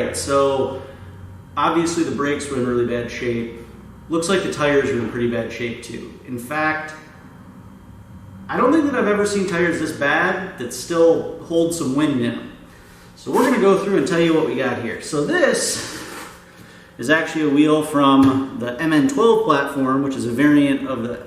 right, so obviously the brakes were in really bad shape. Looks like the tires are in pretty bad shape too. In fact, I don't think that I've ever seen tires this bad that still hold some wind in them. So we're gonna go through and tell you what we got here. So this is actually a wheel from the MN12 platform, which is a variant of the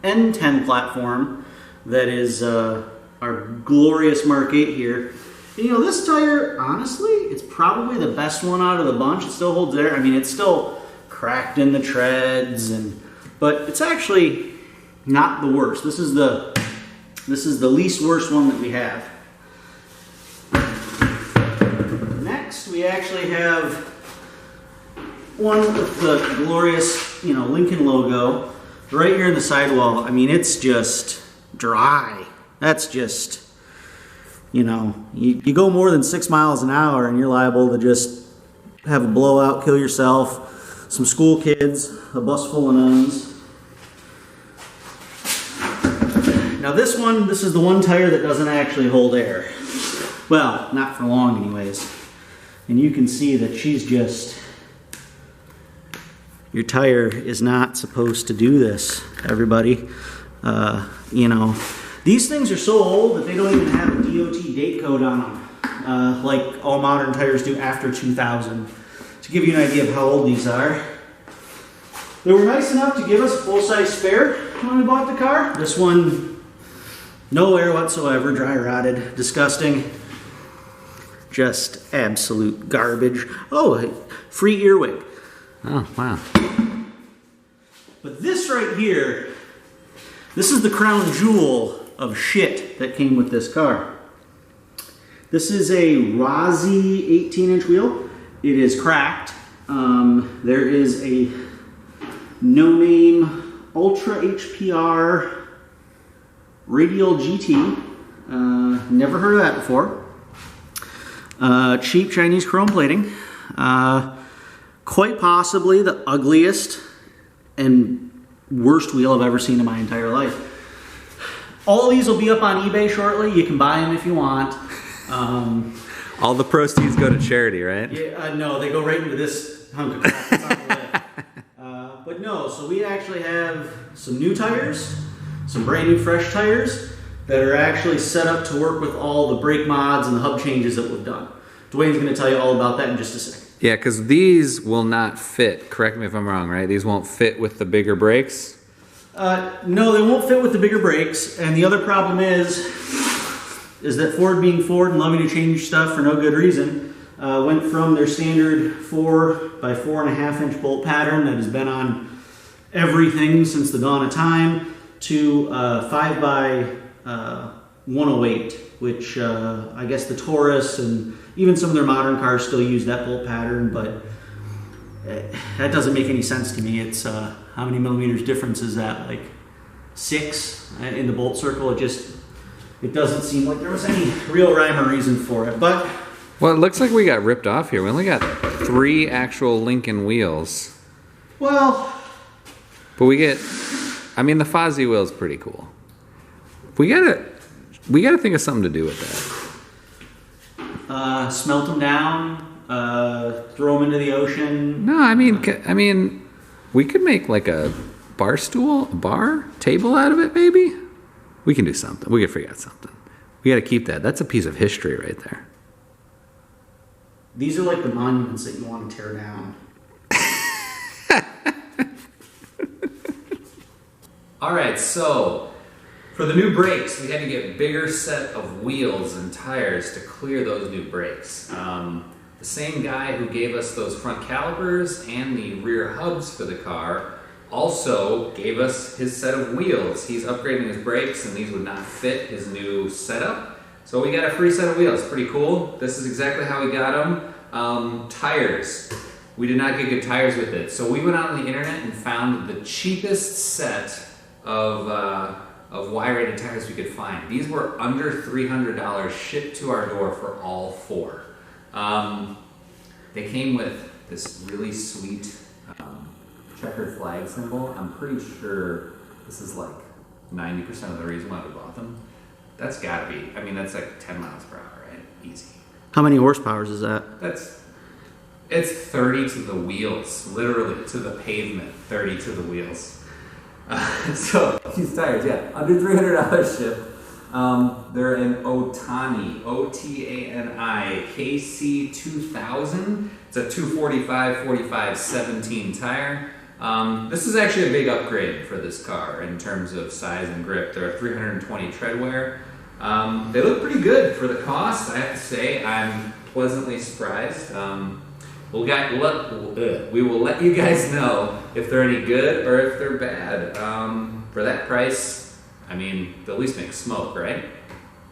FN10 platform that is our glorious Mark VIII here. And you know, this tire, honestly, it's probably the best one out of the bunch. It still holds there. I mean, it's still cracked in the treads, but it's actually not the worst. This is the least worst one that we have. Next, we actually have one with the glorious, you know, Lincoln logo right here in the sidewall. I mean, it's just dry. That's just, you know, you go more than 6 miles an hour and you're liable to just have a blowout, kill yourself, some school kids, a bus full of nuns. Now this is the one tire that doesn't actually hold air. Well, not for long anyways. And you can see that she's just, your tire is not supposed to do this, everybody. You know, these things are so old that they don't even have a DOT date code on them, like all modern tires do after 2000. To give you an idea of how old these are. They were nice enough to give us a full-size spare when we bought the car. This one, no air whatsoever, dry rotted, disgusting. Just absolute garbage. Oh, free earwig. Oh, wow. But this right here, this is the crown jewel of shit that came with this car. This is a Rossi 18-inch wheel. It is cracked. There is a no-name Ultra HPR Radial GT. Never heard of that before. Cheap Chinese chrome plating. Quite possibly the ugliest and worst wheel I've ever seen in my entire life. All these will be up on eBay shortly. You can buy them if you want. All the proceeds go to charity, right? Yeah, no, they go right into this hunk of crap. It's on the list. But no, so we actually have some new tires, some brand new fresh tires that are actually set up to work with all the brake mods and the hub changes that we've done. Dwayne's going to tell you all about that in just a second. Yeah, because these will not fit. Correct me if I'm wrong, right? These won't fit with the bigger brakes? No, they won't fit with the bigger brakes. And the other problem is that Ford, being Ford and loving to change stuff for no good reason, went from their standard 4 by 4.5 inch bolt pattern that has been on everything since the dawn of time to 5 by 108, which I guess the Taurus and even some of their modern cars still use that bolt pattern, but that doesn't make any sense to me. It's how many millimeters difference is that? Like 6 in the bolt circle. It doesn't seem like there was any real rhyme or reason for it. But well, it looks like we got ripped off here. We only got 3 actual Lincoln wheels. Well, but we get, I mean, the Fozzie wheel is pretty cool. We gotta think of something to do with that. Smelt them down, throw them into the ocean. No, I mean, we could make like a bar table out of it, maybe. We can do something. We can figure out something. We got to keep that. That's a piece of history right there. These are like the monuments that you want to tear down. All right, so for the new brakes, we had to get a bigger set of wheels and tires to clear those new brakes. The same guy who gave us those front calipers and the rear hubs for the car also gave us his set of wheels. He's upgrading his brakes and these would not fit his new setup. So we got a free set of wheels, pretty cool. This is exactly how we got them. Tires. We did not get good tires with it. So we went out on the internet and found the cheapest set of Y-rated tires we could find. These were under $300 shipped to our door for all 4. They came with this really sweet checkered flag symbol. I'm pretty sure this is like 90% of the reason why we bought them. That's gotta be, I mean, that's like 10 miles per hour, right? Easy. How many horsepowers is that? That's It's 30 to the wheels, literally to the pavement, 30 to the wheels. So these tires, yeah, under $300 ship. They're an Otani, Otani KC 2000. It's a 245/45/17 tire. This is actually a big upgrade for this car in terms of size and grip. They're a 320 tread wear. They look pretty good for the cost, I have to say. I'm pleasantly surprised. We will let you guys know if they're any good or if they're bad. For that price, I mean, they'll at least make smoke, right?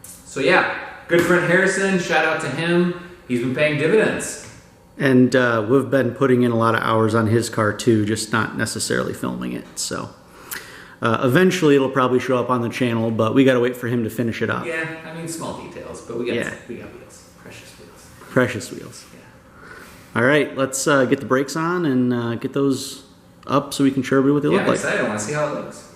So yeah, good friend Harrison, shout out to him. He's been paying dividends. And we've been putting in a lot of hours on his car too, just not necessarily filming it. So eventually it'll probably show up on the channel, but we got to wait for him to finish it up. Yeah, I mean, small details, but we got wheels. Precious wheels. Precious wheels. Yeah. All right, let's get the brakes on and get those up so we can show everybody what they look I'm like. excited. I want to see how it looks.